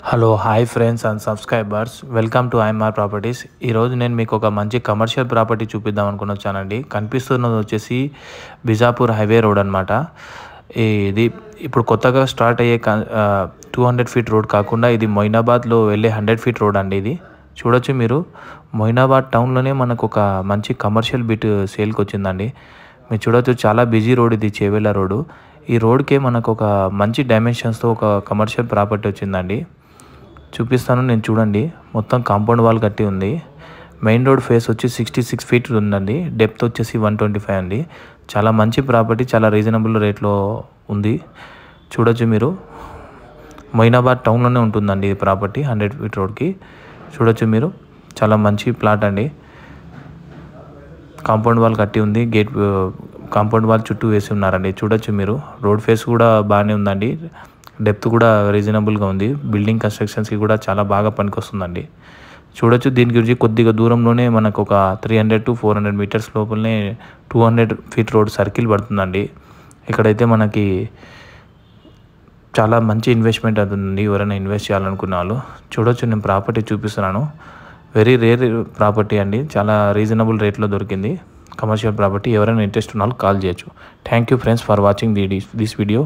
Hello hi friends and subscribers, welcome to IMR properties. ఈరోజు నేను మీకు ఒక మంచి కమర్షియల్ ప్రాపర్టీ చూపిద్దాం అనుకుని వచ్చానండి. కనిపిస్తున్నది వచ్చేసి బిజాపూర్ హైవే రోడ్ అనమాట. ఇది ఇప్పుడు కొత్తగా స్టార్ట్ అయ్యే 200 ఫీట్ రోడ్ కాకుండా ఇది మొయినాబాద్లో వెళ్ళే 100 ఫీట్ రోడ్ అండి. ఇది చూడొచ్చు మీరు. మొయినాబాద్ టౌన్లోనే మనకు ఒక మంచి కమర్షియల్ బిట్ సేల్కి వచ్చిందండి. మీరు చూడొచ్చు, చాలా బిజీ రోడ్ ఇది, చేవెళ్ళ రోడ్డు. ఈ రోడ్కే మనకు ఒక మంచి డైమెన్షన్స్తో ఒక కమర్షియల్ ప్రాపర్టీ వచ్చిందండి. చూపిస్తాను నేను, చూడండి. మొత్తం కాంపౌండ్ వాల్ కట్టి ఉంది. మెయిన్ రోడ్ ఫేస్ వచ్చి 66 ఫీట్ ఉందండి. డెప్త్ వచ్చేసి 125 అండి. చాలా మంచి ప్రాపర్టీ, చాలా రీజనబుల్ రేట్లో ఉంది. చూడొచ్చు మీరు. మొయినాబాద్ టౌన్లోనే ఉంటుందండి ఈ ప్రాపర్టీ, 100 ఫీట్ రోడ్కి. చూడొచ్చు మీరు, చాలా మంచి ప్లాట్ అండి. కాంపౌండ్ వాల్ కట్టి ఉంది. కాంపౌండ్ వాల్ చుట్టూ వేసి ఉన్నారండి. చూడొచ్చు మీరు. రోడ్ ఫేస్ కూడా బాగానే ఉందండి. డెప్త్ కూడా రీజనబుల్గా ఉంది. బిల్డింగ్ కన్స్ట్రక్షన్స్కి కూడా చాలా బాగా పనికొస్తుందండి. చూడొచ్చు, దీని గురించి కొద్దిగా దూరంలోనే మనకు ఒక 300 to 400 మీటర్స్ లోపలనే 200 ఫీట్ రోడ్ సర్కిల్ పడుతుందండి. ఇక్కడైతే మనకి చాలా మంచి ఇన్వెస్ట్మెంట్ అవుతుంది ఎవరైనా ఇన్వెస్ట్ చేయాలనుకున్న వాళ్ళు. చూడొచ్చు, నేను ప్రాపర్టీ చూపిస్తున్నాను. వెరీ రేర్ ప్రాపర్టీ అండి. చాలా రీజనబుల్ రేట్లో దొరికింది కమర్షియల్ ప్రాపర్టీ. ఎవరైనా ఇంట్రెస్ట్ ఉన్న వాళ్ళు కాల్ చేయొచ్చు. Thank you friends for watching this video.